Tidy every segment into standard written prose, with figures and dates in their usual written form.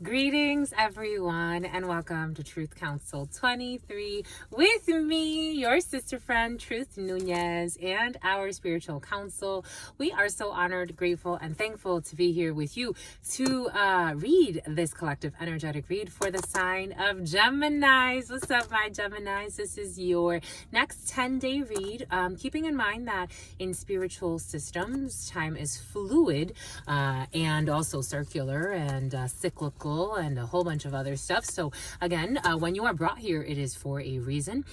Greetings, everyone, and welcome to Truth Council 23 with me, your sister friend, Truth Nunez, and our spiritual council. We are so honored, grateful, and thankful to be here with you to read this collective energetic read for the sign of Geminis. What's up, my Geminis? This is your next 10-day read. Keeping in mind that in spiritual systems, time is fluid and also circular and cyclical and a whole bunch of other stuff. So again, when you are brought here, it is for a reason.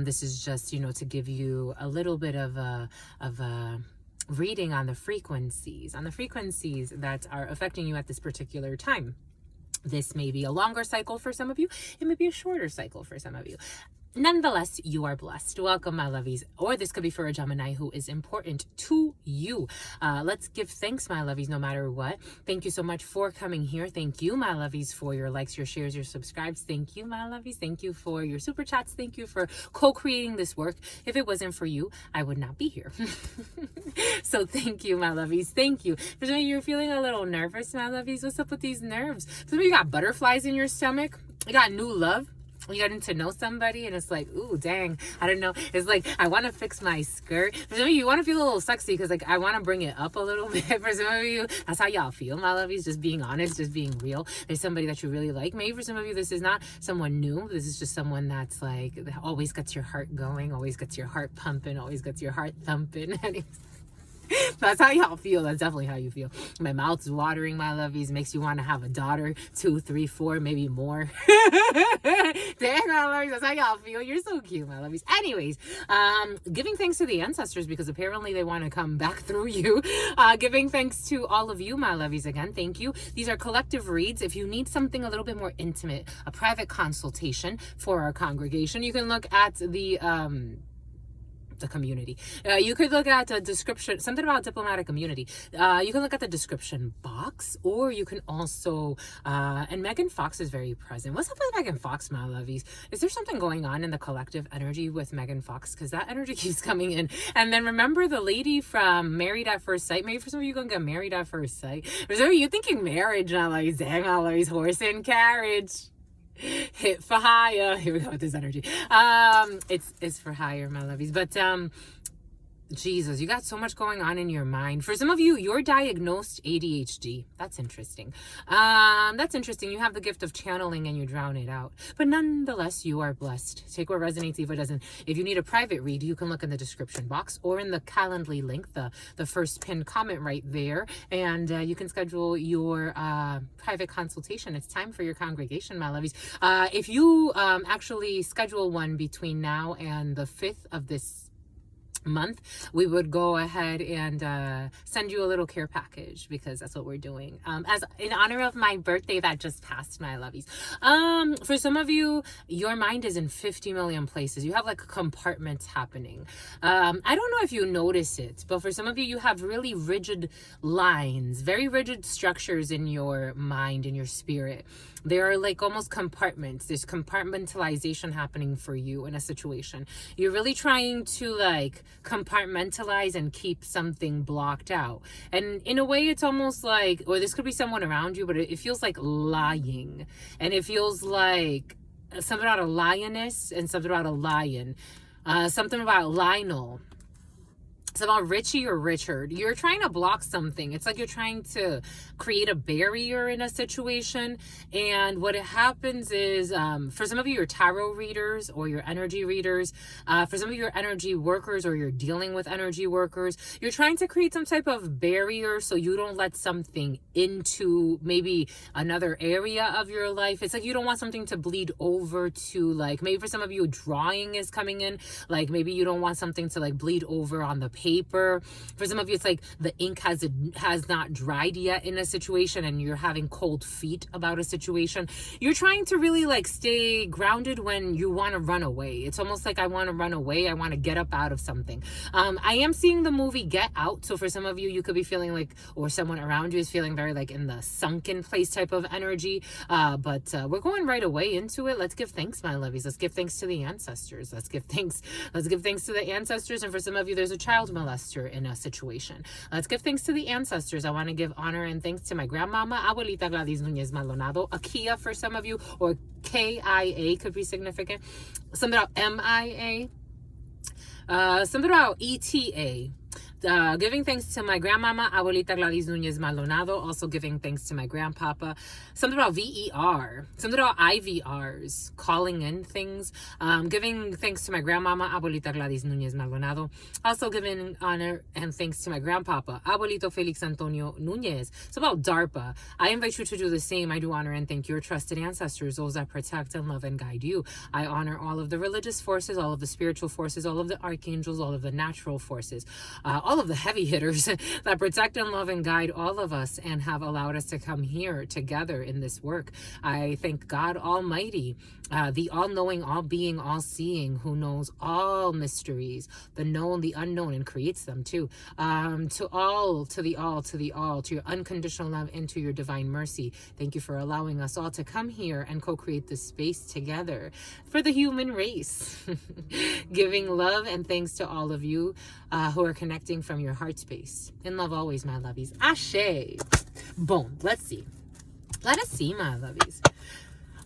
This is just, to give you a little bit of a reading on the frequencies that are affecting you at this particular time. This may be a longer cycle for some of you. It may be a shorter cycle for some of you. Nonetheless, you are blessed. Welcome, my lovies. Or this could be for a Gemini who is important to you. Let's give thanks, my lovies, no matter what. Thank you so much for coming here. Thank you, my lovies, for your likes, your shares, your subscribes. Thank you, my lovies. Thank you for your super chats. Thank you for co-creating this work. If it wasn't for you, I would not be here. So thank you, my lovies. Thank you. For some of you, you're feeling a little nervous, my lovies. What's up with these nerves? Some of you got butterflies in your stomach. You got new love. You getting to know somebody and it's like, ooh, dang, I don't know. It's like, I want to fix my skirt. For some of you, you want to feel a little sexy because like, I want to bring it up a little bit. For some of you, that's how y'all feel, my lovies, just being honest, just being real. There's somebody that you really like. Maybe for some of you, this is not someone new. This is just someone that's like, that always gets your heart going, always gets your heart pumping, always gets your heart thumping. That's how y'all feel. That's definitely how you feel. My mouth's watering, my lovies. Makes you want to have a daughter, 2, 3, 4, maybe more. Damn, my lovies. That's how y'all feel. You're so cute, my lovies. Anyways, giving thanks to the ancestors because apparently they want to come back through you. Giving thanks to all of you, my lovies. Again, thank you. These are collective reads. If you need something a little bit more intimate, a private consultation for our congregation, you can look at the community. You could look at a description, something about diplomatic immunity. You can look at the description box, or you can also, and Megan Fox is very present. What's up with Megan Fox, my lovies? Is there something going on in the collective energy with Megan Fox? Because that energy keeps coming in. And then remember the lady from Married at First Sight? Maybe for some of you gonna get married at first sight. For some of you thinking marriage, my lovies, dang, my lovies, horse and carriage. Hit for higher. Here we go with this energy. It's for higher, my lovies. But Jesus, you got so much going on in your mind. For some of you, you're diagnosed ADHD. That's interesting. That's interesting. You have the gift of channeling and you drown it out. But nonetheless, you are blessed. Take what resonates, leave what doesn't. If you need a private read, you can look in the description box or in the Calendly link, the first pinned comment right there. And you can schedule your private consultation. It's time for your congregation, my lovies. If you actually schedule one between now and the 5th of this month, we would go ahead and send you a little care package because that's what we're doing as in honor of my birthday that just passed, my lovies. For some of you, your mind is in 50 million places. You have like compartments happening. I don't know if you notice it, but for some of you, you have really rigid lines, very rigid structures in your mind, in your spirit. There are like almost compartments. There's compartmentalization happening for you in a situation. You're really trying to like compartmentalize and keep something blocked out. And in a way, it's almost like, or this could be someone around you, but it feels like lying. And it feels like something about a lioness and something about a lion. Something about Lionel. It's about Richie or Richard. You're trying to block something. It's like you're trying to create a barrier in a situation. And what it happens is, for some of you, you're tarot readers or your energy readers. For some of you, you're energy workers or you're dealing with energy workers. You're trying to create some type of barrier so you don't let something into maybe another area of your life. It's like you don't want something to bleed over to like, maybe for some of you, drawing is coming in. Like maybe you don't want something to like bleed over on the paper. For some of you, it's like the ink has not dried yet in a situation and you're having cold feet about a situation. You're trying to really like stay grounded when you want to run away. It's almost like I want to run away. I want to get up out of something. I am seeing the movie Get Out. So for some of you, you could be feeling like, or someone around you is feeling very like in the sunken place type of energy. But we're going right away into it. Let's give thanks, my lovies. Let's give thanks to the ancestors. Let's give thanks to the ancestors. And for some of you, there's a child molester in a situation. Let's give thanks to the ancestors. I want to give honor and thanks to my grandmama, Abuelita Gladys Nunez Maldonado, Akia for some of you, or KIA could be significant. Something about MIA. Something about ETA. Giving thanks to my grandmama, Abuelita Gladys Nunez Maldonado. Also giving thanks to my grandpapa. Something about VER. Something about IVRs. Calling in things. Giving thanks to my grandmama, Abuelita Gladys Nunez Maldonado. Also giving honor and thanks to my grandpapa, Abuelito Felix Antonio Nunez. It's about DARPA. I invite you to do the same. I do honor and thank your trusted ancestors, those that protect and love and guide you. I honor all of the religious forces, all of the spiritual forces, all of the archangels, all of the natural forces, all of the heavy hitters that protect and love and guide all of us and have allowed us to come here together in this work. I thank God Almighty, the all-knowing, all-being, all-seeing, who knows all mysteries, the known, the unknown, and creates them too. To your unconditional love and to your divine mercy. Thank you for allowing us all to come here and co-create this space together for the human race. Giving love and thanks to all of you who are connecting from your heart space. In love always, my lovies. Ashe. Boom. Let's see. Let us see, my lovies.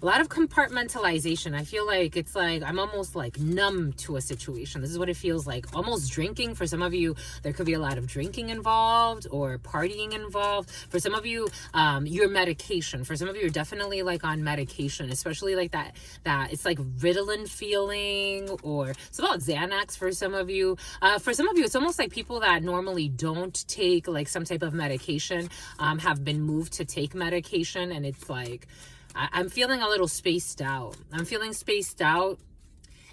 A lot of compartmentalization. I feel like it's like I'm almost like numb to a situation. This is what it feels like. Almost drinking. For some of you, there could be a lot of drinking involved or partying involved. For some of you, your medication. For some of you, you're definitely like on medication, especially like that it's like Ritalin feeling, or it's about Xanax for some of you. For some of you, it's almost like people that normally don't take like some type of medication have been moved to take medication, and it's like I'm feeling a little spaced out. I'm feeling spaced out.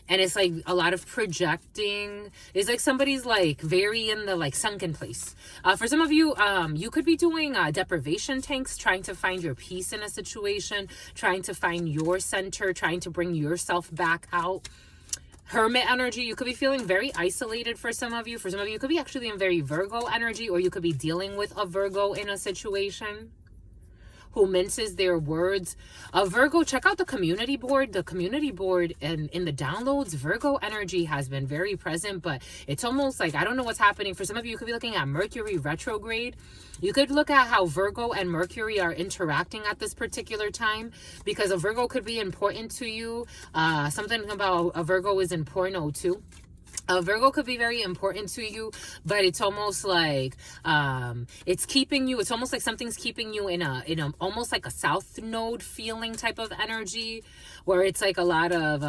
And it's like a lot of projecting. It's like somebody's like very in the like sunken place. For some of you, you could be doing deprivation tanks, trying to find your peace in a situation, trying to find your center, trying to bring yourself back out. Hermit energy, you could be feeling very isolated for some of you. For some of you, you could be actually in very Virgo energy, or you could be dealing with a Virgo in a situation who minces their words. Virgo, check out the community board. The community board and in the downloads, Virgo energy has been very present, but it's almost like, I don't know what's happening. For some of you, you could be looking at Mercury retrograde. You could look at how Virgo and Mercury are interacting at this particular time, because a Virgo could be important to you. Something about a Virgo is important too. A Virgo could be very important to you, but it's almost like it's keeping you. It's almost like something's keeping you in a almost like a south node feeling type of energy, where it's like a lot of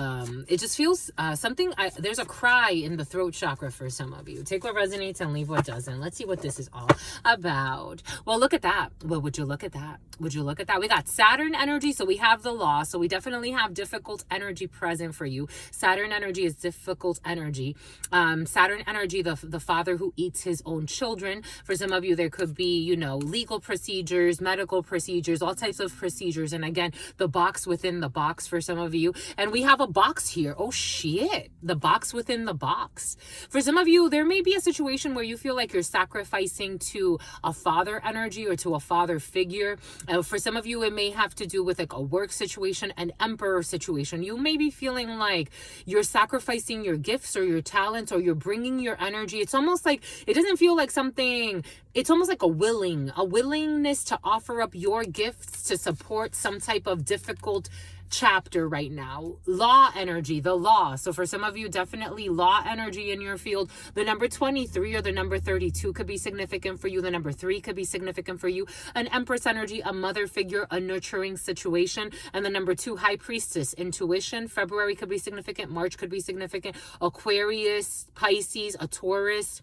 it just feels something. There's a cry in the throat chakra for some of you. Take what resonates and leave what doesn't. Let's see what this is all about. Well, look at that. Well, would you look at that? Would you look at that? We got Saturn energy, so we have the law. So we definitely have difficult energy present for you. Saturn energy is difficult energy. Saturn energy, the father who eats his own children. For some of you, there could be, you know, legal procedures, medical procedures, all types of procedures. And again, the box within the box for some of you. And we have a box here. Oh shit. The box within the box. For some of you, there may be a situation where you feel like you're sacrificing to a father energy or to a father figure. For some of you, it may have to do with like a work situation, an emperor situation. You may be feeling like you're sacrificing your gifts or your talents, or you're bringing your energy. It's almost like, it doesn't feel like something, it's almost like a willingness to offer up your gifts to support some type of difficult chapter right now. Law energy, the law. So for some of you, definitely law energy in your field. The number 23 or the number 32 could be significant for you. The number 3 could be significant for you. An empress energy, a mother figure, a nurturing situation. And the number 2, high priestess, intuition. February could be significant. March could be significant. Aquarius, Pisces, a Taurus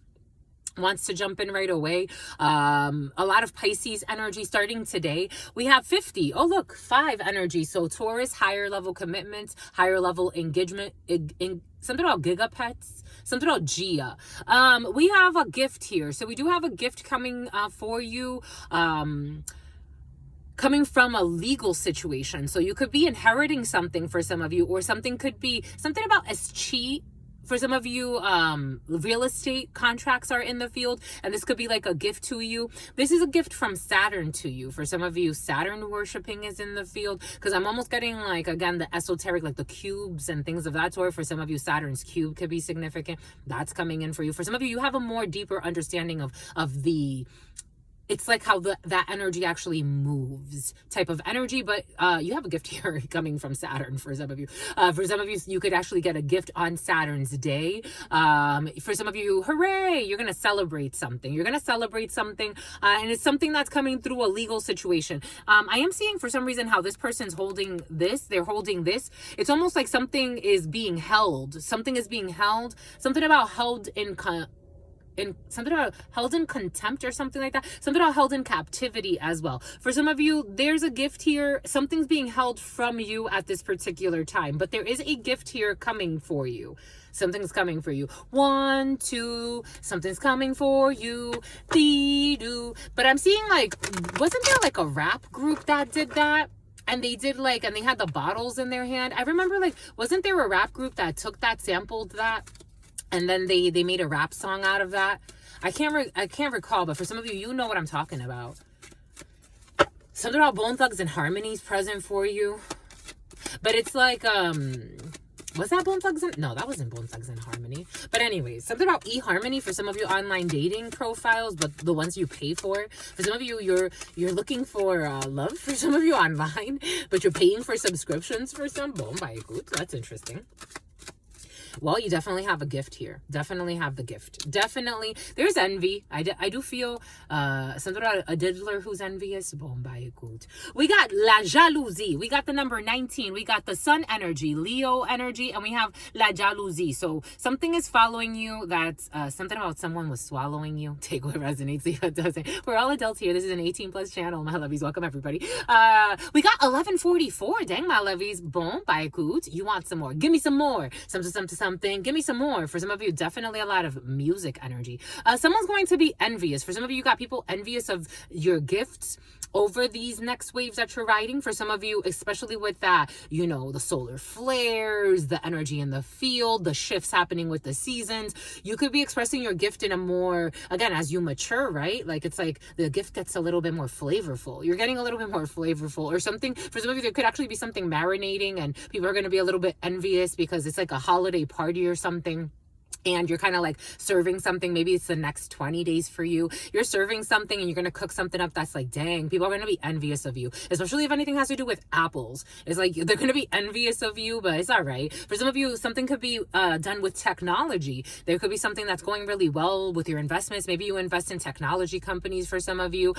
wants to jump in right away. A lot of Pisces energy starting today. We have 50. Oh, look, 5 energy. So Taurus, higher level commitments, higher level engagement, something about gigapets, something about Gia. We have a gift here. So we do have a gift coming for you. Coming from a legal situation. So you could be inheriting something for some of you, or something could be something about escheat For some of you, real estate contracts are in the field, and this could be like a gift to you. This is a gift from Saturn to you. For some of you, Saturn worshiping is in the field, because I'm almost getting like, again, the esoteric, like the cubes and things of that sort. For some of you, Saturn's cube could be significant. That's coming in for you. For some of you, you have a more deeper understanding of the, it's like how that energy actually moves type of energy. But you have a gift here coming from Saturn for some of you. For some of you, you could actually get a gift on Saturn's day. For some of you, hooray, you're going to celebrate something. You're going to celebrate something, and it's something that's coming through a legal situation. I am seeing for some reason how this person's holding this. They're holding this. It's almost like something is being held. Something is being held. Something about held in something about held in contempt or something like that. Something about held in captivity as well. For some of you, there's a gift here. Something's being held from you at this particular time, but there is a gift here coming for you. Something's coming for you. 1, 2, something's coming for you. Dee-doo. But I'm seeing like, wasn't there like a rap group that did that? And they did like, and they had the bottles in their hand. I remember like, wasn't there a rap group that took that, sampled that? And then they made a rap song out of that. I can't recall, but for some of you, you know what I'm talking about. Something about Bone Thugs and Harmony's present for you. But it's like, was that Bone Thugs and, no, that wasn't Bone Thugs and Harmony. But anyways, something about eHarmony for some of you online dating profiles, but the ones you pay for. For some of you, you're looking for love. For some of you online, but you're paying for subscriptions for some. Boom, by good. That's interesting. Well, you definitely have a gift here. Definitely have the gift. Definitely. There's envy. I do feel something about a diddler who's envious. Bon, by good. We got la jalousie. We got the number 19. We got the sun energy, Leo energy, and we have la jalousie. So something is following you. That's something about someone was swallowing you. Take what resonates, leave what doesn't. We're all adults here. This is an 18+ channel. My lovies, welcome everybody. We got 1144. Dang, my lovies. Bon, by good. You want some more? Give me some more. Something. Give me some more. For some of you, definitely a lot of music energy. Someone's going to be envious. For some of you, you got people envious of your gifts over these next waves that you're riding. For some of you, especially with that, you know, the solar flares, the energy in the field, the shifts happening with the seasons, you could be expressing your gift in a more, again, as you mature, right? Like, it's like the gift gets a little bit more flavorful. You're getting a little bit more flavorful or something. For some of you, there could actually be something marinating and people are going to be a little bit envious because it's like a holiday party or something. And you're kind of like serving something. Maybe it's the next 20 days for you. You're serving something and you're going to cook something up that's like, dang, people are going to be envious of you. Especially if anything has to do with apples. It's like, they're going to be envious of you, but it's all right. For some of you, something could be done with technology. There could be something that's going really well with your investments. Maybe you invest in technology companies for some of you.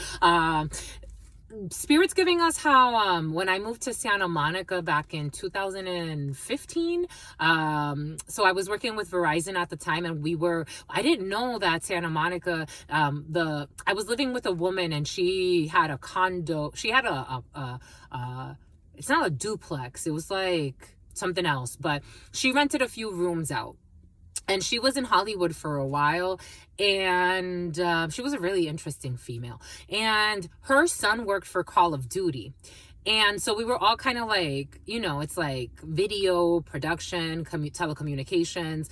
Spirit's giving us how when I moved to Santa Monica back in 2015, so I was working with Verizon at the time, and I didn't know that Santa Monica, I was living with a woman and she had a condo. She had it's not a duplex, it was like something else, but she rented a few rooms out. And she was in Hollywood for a while, and she was a really interesting female. And her son worked for Call of Duty. And so we were all kind of like, you know, it's like video production, telecommunications,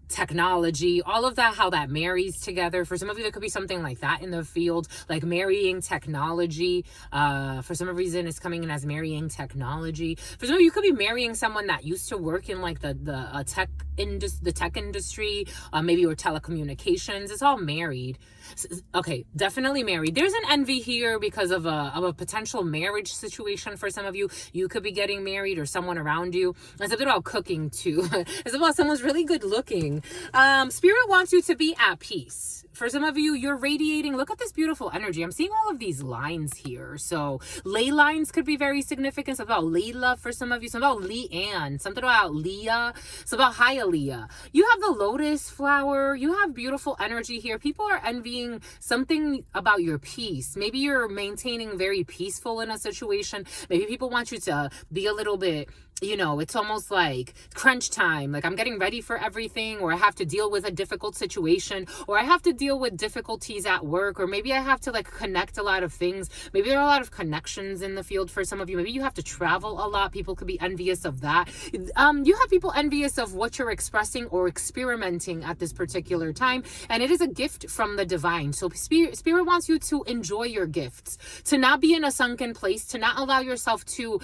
technology, all of that, how that marries together. For some of you, there could be something like that in the field, like marrying technology. For some reason, it's coming in as marrying technology. For some of you, you could be marrying someone that used to work in like the tech industry, maybe, or telecommunications. It's all married. Okay, definitely married. There's an envy here because of a potential marriage situation for some of you. You could be getting married or someone around you. It's a bit about cooking too. It's about someone's really good looking. Spirit wants you to be at peace. For some of you, you're radiating. Look at this beautiful energy. I'm seeing all of these lines here. So ley lines could be very significant. Something about Layla for some of you. Something about Leanne. Something about Leah. Something about Hialeah. You have the lotus flower. You have beautiful energy here. People are envying something about your peace. Maybe you're maintaining very peaceful in a situation. Maybe people want you to be a little bit, you know, it's almost like crunch time. Like, I'm getting ready for everything, or I have to deal with a difficult situation, or I have to deal deal with difficulties at work, or maybe I have to like connect a lot of things. Maybe there are a lot of connections in the field for some of you. Maybe you have to travel a lot. People could be envious of that. You have people envious of what you're expressing or experimenting at this particular time. And it is a gift from the divine. So spirit wants you to enjoy your gifts, to not be in a sunken place, to not allow yourself to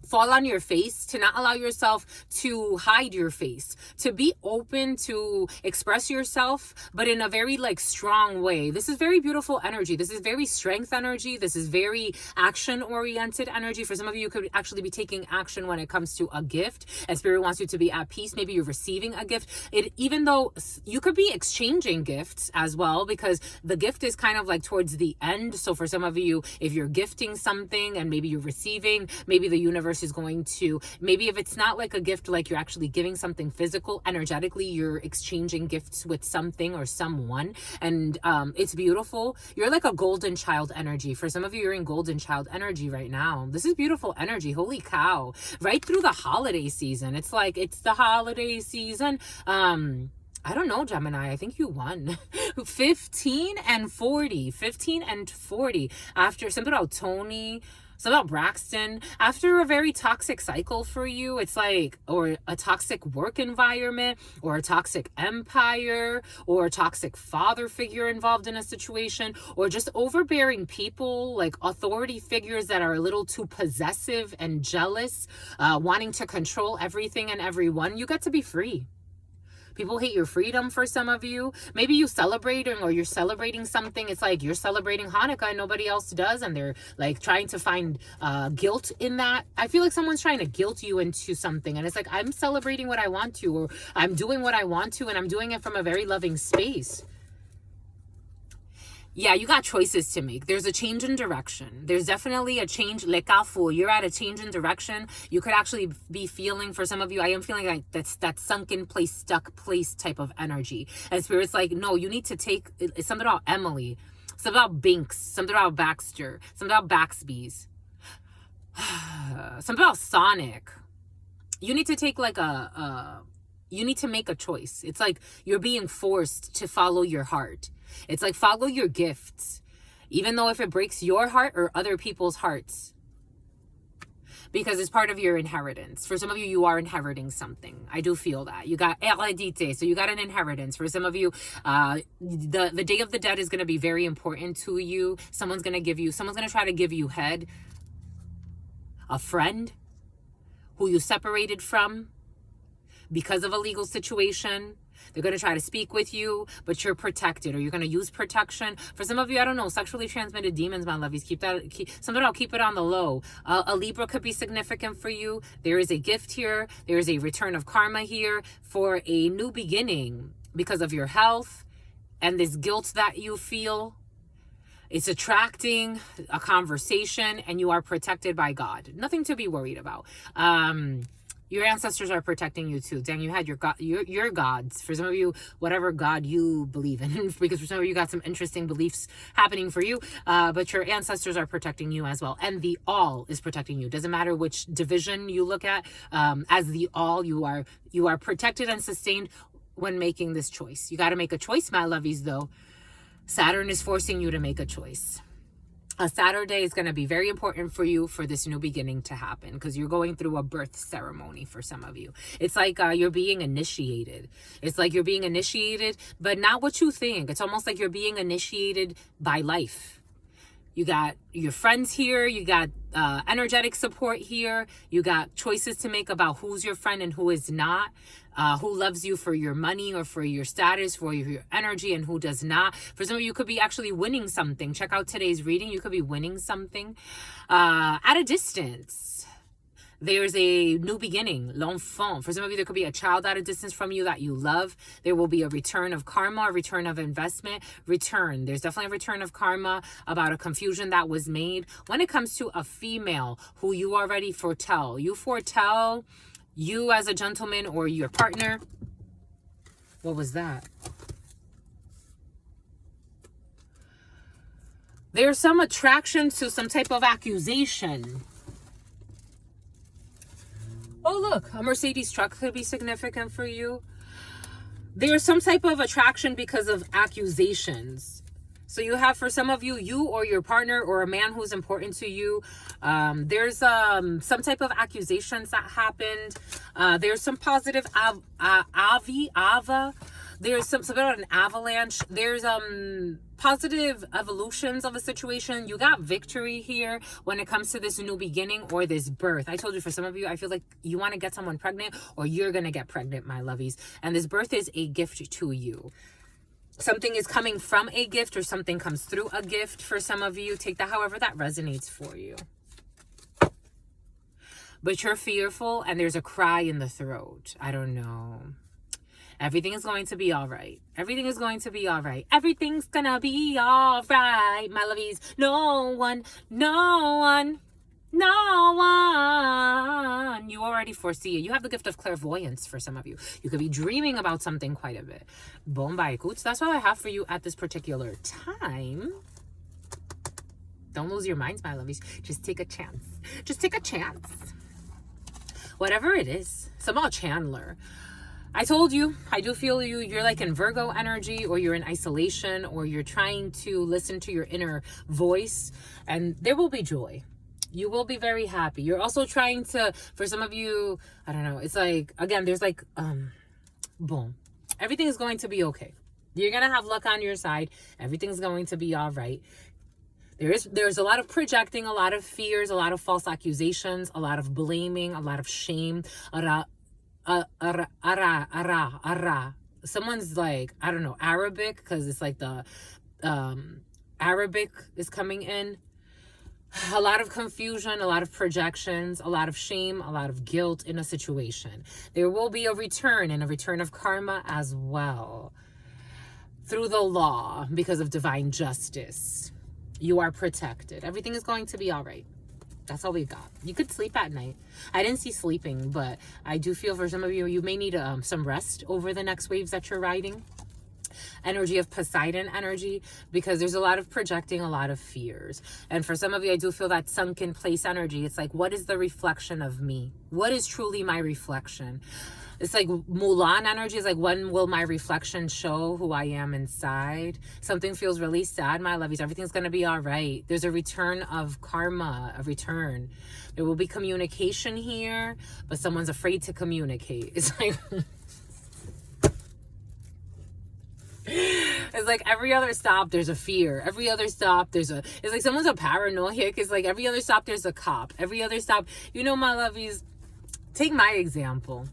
fall on your face, to not allow yourself to hide your face, to be open to express yourself, but in a very like strong way. This is very beautiful energy. This is very strength energy. This is very action oriented energy. For some of you could actually be taking action when it comes to a gift, and spirit wants you to be at peace. Maybe you're receiving a gift. Even though you could be exchanging gifts as well, because the gift is kind of like towards the end. So for some of you, if you're gifting something and maybe you're receiving, maybe the universe is going to, maybe if it's not like a gift, like you're actually giving something physical, energetically you're exchanging gifts with something or someone, and it's beautiful. You're like a golden child energy. For some of you, you're in golden child energy right now. This is beautiful energy. Holy cow. Right through the holiday season. It's like, it's the holiday season. I don't know, Gemini. I think you won. 15 and 40. 15 and 40. After something about Tony, something about Braxton. After a very toxic cycle for you, it's like, or a toxic work environment, or a toxic empire, or a toxic father figure involved in a situation, or just overbearing people, like authority figures that are a little too possessive and jealous, wanting to control everything and everyone. You get to be free. People hate your freedom for some of you. Maybe you celebrating, or you're celebrating something. It's like you're celebrating Hanukkah and nobody else does. And they're like trying to find guilt in that. I feel like someone's trying to guilt you into something. And it's like, I'm celebrating what I want to, or I'm doing what I want to, and I'm doing it from a very loving space. Yeah, you got choices to make. There's a change in direction. There's definitely a change. You're at a change in direction. You could actually be feeling, for some of you, I am feeling like that's that sunken place, stuck place type of energy. And Spirit's like, no, you need to take, it's something about Emily, something about Binks, something about Baxter, something about Baxby's, something about Sonic. You need to take like you need to make a choice. It's like you're being forced to follow your heart. It's like follow your gifts, even though if it breaks your heart or other people's hearts, because it's part of your inheritance. For some of you, you are inheriting something. I do feel that. You got heredité, so you got an inheritance. For some of you, the Day of the Dead is going to be very important to you. Someone's going to try to give you head. A friend who you separated from because of a legal situation. They're going to try to speak with you, but you're protected, or you're going to use protection. For some of you, I don't know, sexually transmitted demons, my lovies, keep it on the low. A Libra could be significant for you. There is a gift here. There is a return of karma here for a new beginning because of your health and this guilt that you feel. It's attracting a conversation, and you are protected by God. Nothing to be worried about. Your ancestors are protecting you too. Dang, you had your gods. For some of you, whatever God you believe in, because for some of you got some interesting beliefs happening for you, but your ancestors are protecting you as well. And the all is protecting you. Doesn't matter which division you look at, as the all, you are protected and sustained when making this choice. You got to make a choice, my lovies, though. Saturn is forcing you to make a choice. A Saturday is going to be very important for you for this new beginning to happen, because you're going through a birth ceremony for some of you. It's like you're being initiated. It's like you're being initiated, but not what you think. It's almost like you're being initiated by life. You got your friends here. You got energetic support here. You got choices to make about who's your friend and who is not. Who loves you for your money or for your status, for your energy, and who does not. For some of you, could be actually winning something. Check out today's reading. You could be winning something at a distance. There's a new beginning, l'enfant. For some of you, there could be a child at a distance from you that you love. There will be a return of karma, a return of investment, return. There's definitely a return of karma about a confusion that was made. When it comes to a female who you already foretell, you as a gentleman or your partner. What was that? There's some attraction to some type of accusation. Oh, look, a Mercedes truck could be significant for you. There's some type of attraction because of accusations. So you have, for some of you, you or your partner or a man who's important to you, there's some type of accusations that happened. There's some positive there's something about an avalanche. There's positive evolutions of a situation. You got victory here when it comes to this new beginning or this birth. I told you, for some of you, I feel like you want to get someone pregnant, or you're going to get pregnant, my lovies. And this birth is a gift to you. Something is coming from a gift, or something comes through a gift for some of you. Take that however that resonates for you. But you're fearful, and there's a cry in the throat. I don't know. Everything is going to be all right. Everything is going to be all right. Everything's gonna be all right, my lovies. No one. You already foresee it. You have the gift of clairvoyance for some of you. You could be dreaming about something quite a bit. Bombay coots. That's all I have for you at this particular time. Don't lose your minds, my lovies. Just take a chance. Just take a chance. Whatever it is. Somehow Chandler. I told you, I do feel you. You're like in Virgo energy, or you're in isolation, or you're trying to listen to your inner voice, and there will be joy. You will be very happy. You're also trying to, for some of you, I don't know. It's like, again, there's like, boom. Everything is going to be okay. You're going to have luck on your side. Everything's going to be all right. There's a lot of projecting, a lot of fears, a lot of false accusations, a lot of blaming, a lot of shame, someone's like, I don't know, Arabic, because it's like the Arabic is coming in. A lot of confusion, a lot of projections, a lot of shame, a lot of guilt in a situation. There will be a return, and a return of karma as well, through the law, because of divine justice. You are protected. Everything is going to be all right. That's all we've got. You could sleep at night. I didn't see sleeping, but I do feel for some of you, you may need some rest over the next waves that you're riding. Energy of Poseidon energy, because there's a lot of projecting, a lot of fears. And for some of you, I do feel that sunken place energy. It's like, what is the reflection of me? What is truly my reflection? It's like Mulan energy. Is like, when will my reflection show who I am inside? Something feels really sad, my lovies. Everything's going to be all right. There's a return of karma, a return. There will be communication here, but someone's afraid to communicate. It's like... It's like every other stop, there's a fear. Every other stop, it's like someone's a paranoiac. It's like every other stop, there's a cop. Every other stop, you know, my lovies, take my example.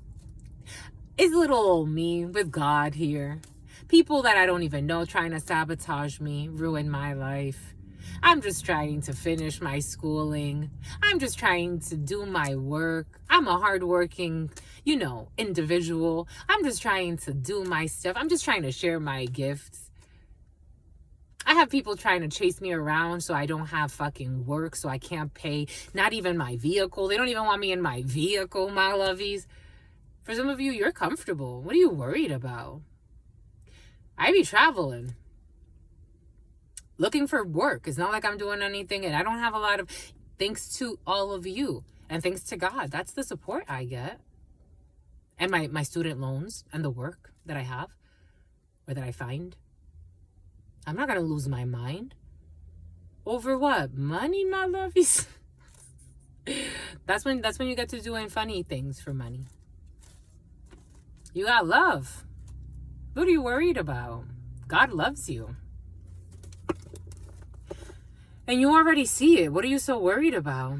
It's little old me with God here. People that I don't even know trying to sabotage me, ruin my life. I'm just trying to finish my schooling. I'm just trying to do my work. I'm a hardworking, you know, individual. I'm just trying to do my stuff. I'm just trying to share my gifts. I have people trying to chase me around so I don't have fucking work, so I can't pay, not even my vehicle. They don't even want me in my vehicle, my lovies. For some of you, you're comfortable. What are you worried about? I be traveling, looking for work. It's not like I'm doing anything, and I don't have a lot of, thanks to all of you and thanks to God. That's the support I get. And my student loans and the work that I have or that I find. I'm not going to lose my mind. Over what? Money, my lovies? That's when you get to doing funny things for money. You got love. What are you worried about? God loves you. And you already see it. What are you so worried about?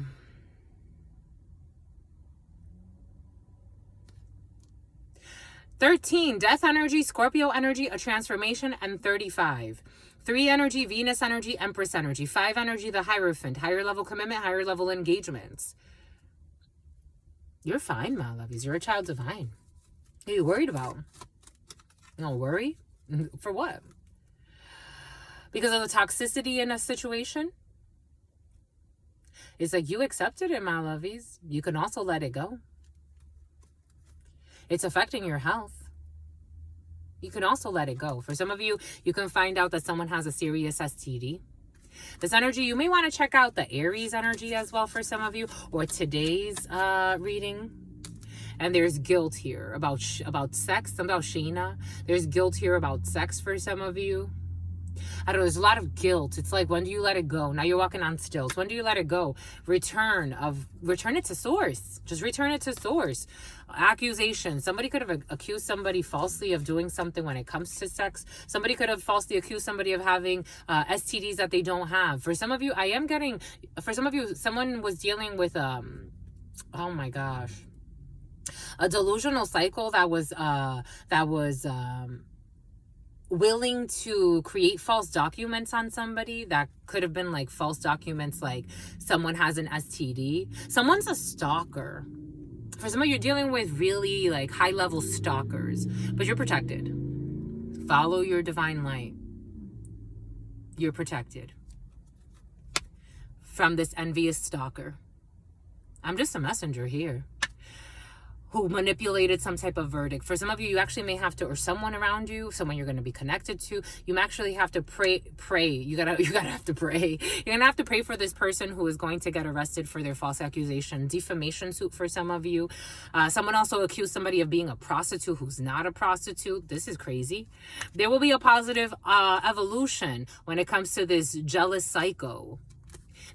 $13, death energy, Scorpio energy, a transformation, and $35. 3 energy, Venus energy, Empress energy. 5 energy, the Hierophant, higher level commitment, higher level engagements. You're fine, my lovies. You're a child divine. What are you worried about? You don't worry? For what? Because of the toxicity in a situation? It's like, you accepted it, my lovies. You can also let it go. It's affecting your health. You can also let it go. For some of you, you can find out that someone has a serious STD. This energy, you may want to check out the Aries energy as well for some of you, or today's reading. And there's guilt here about sex, something about Sheena. There's guilt here about sex for some of you. I don't know, there's a lot of guilt. It's like, when do you let it go? Now you're walking on stilts. When do you let it go? Return it to source. Just return it to source. Accusation. Somebody could have accused somebody falsely of doing something when it comes to sex. Somebody could have falsely accused somebody of having STDs that they don't have. For some of you, someone was dealing with, oh my gosh, a delusional cycle that was willing to create false documents on somebody. That could have been like false documents, like someone has an STD. Someone's a stalker. For some of you, you're dealing with really like high level stalkers, but you're protected. Follow your divine light. You're protected from this envious stalker. I'm just a messenger here, who manipulated some type of verdict. For some of you, you actually may have to, or someone around you, someone you're going to be connected to, you actually have to pray. You gotta have to pray. You're gonna have to pray for this person who is going to get arrested for their false accusation, defamation suit for some of you. Someone also accused somebody of being a prostitute who's not a prostitute. This is crazy. There will be a positive evolution when it comes to this jealous psycho.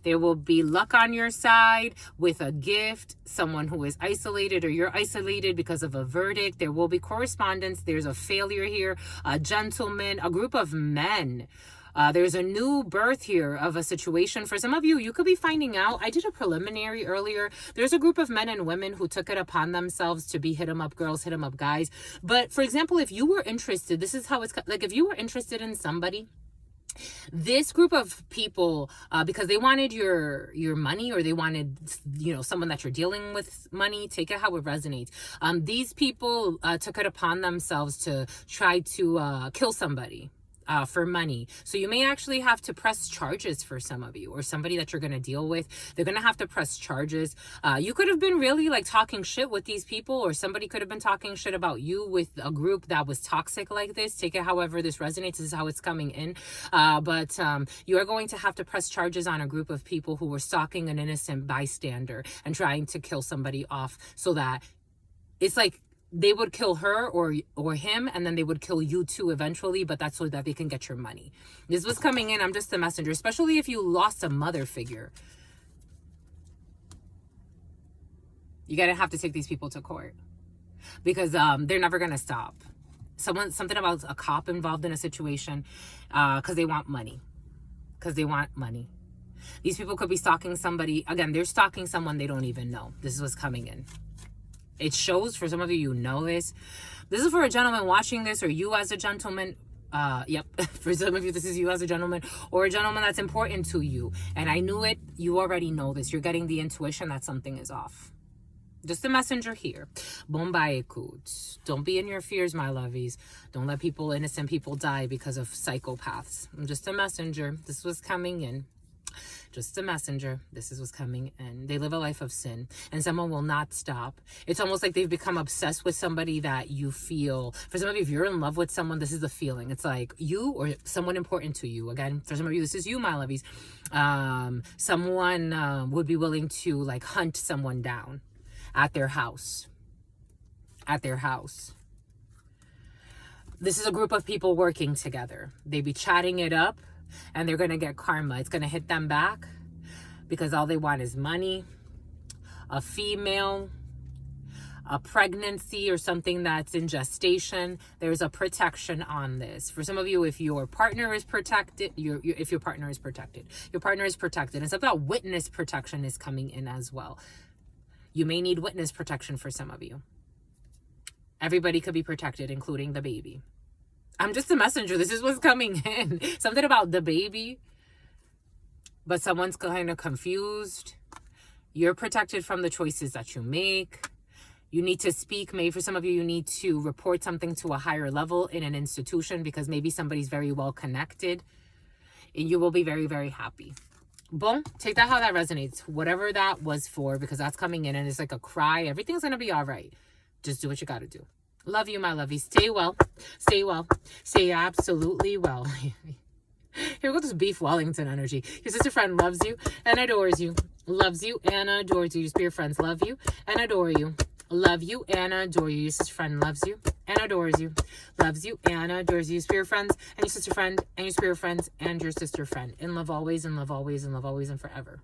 There will be luck on your side with a gift, someone who is isolated, or you're isolated because of a verdict. There will be correspondence. There's a failure here, a gentleman, a group of men. There's a new birth here of a situation. For some of you, you could be finding out. I did a preliminary earlier. There's a group of men and women who took it upon themselves to be hit 'em up girls, hit 'em up guys. But for example, if you were interested, this is how it's like, if you were interested in somebody, this group of people, because they wanted your money, or they wanted, someone that you're dealing with money, take it how it resonates. These people took it upon themselves to try to kill somebody for money. So you may actually have to press charges for some of you, or somebody that you're going to deal with. They're going to have to press charges. You could have been really like talking shit with these people, or somebody could have been talking shit about you with a group that was toxic like this. Take it however this resonates. This is how it's coming in. But you are going to have to press charges on a group of people who were stalking an innocent bystander and trying to kill somebody off, so that it's like they would kill her or him, and then they would kill you too eventually, but that's so that they can get your money. This was coming in. I'm just a messenger, especially if you lost a mother figure. You're going to have to take these people to court, because they're never going to stop. Something about a cop involved in a situation, because they want money. These people could be stalking somebody. Again, they're stalking someone they don't even know. This is what's coming in. It shows. For some of you, you know this. This is for a gentleman watching this, or you as a gentleman. Yep. For some of you, this is you as a gentleman, or a gentleman that's important to you. And I knew it. You already know this. You're getting the intuition that something is off. Just a messenger here. Bombaikut. Don't be in your fears, my lovies. Don't let innocent people die because of psychopaths. I'm just a messenger. This was coming in. Just a messenger. This is what's coming in. They live a life of sin, and someone will not stop. It's almost like they've become obsessed with somebody that you feel. For some of you, if you're in love with someone, this is the feeling. It's like you or someone important to you. Again, for some of you, this is you, my lovies. Someone would be willing to like hunt someone down at their house. This is a group of people working together. They be chatting it up, and they're going to get karma. It's going to hit them back, because all they want is money, a female, a pregnancy, or something that's in gestation. There's a protection on this. For some of you, if your partner is protected, if your partner is protected. And something about witness protection is coming in as well. You may need witness protection for some of you. Everybody could be protected, including the baby. I'm just a messenger. This is what's coming in. Something about the baby, but someone's kind of confused. You're protected from the choices that you make. You need to speak. Maybe for some of you, you need to report something to a higher level in an institution, because maybe somebody's very well connected, and you will be very, very happy. Boom. Take that how that resonates. Whatever that was for, because that's coming in, and it's like a cry. Everything's going to be all right. Just do what you got to do. Love you, my lovey. Stay well. Stay absolutely well. Here we go, this beef Wellington energy. Your sister friend loves you and adores you. Loves you and adores you. Your spirit friends love you and adore you. Love you and adore you. Your sister friend loves you and adores you. Loves you and adores you. Spirit friends and your sister friend and your spirit friends and your sister friend. In love always, and love always, and love always and forever.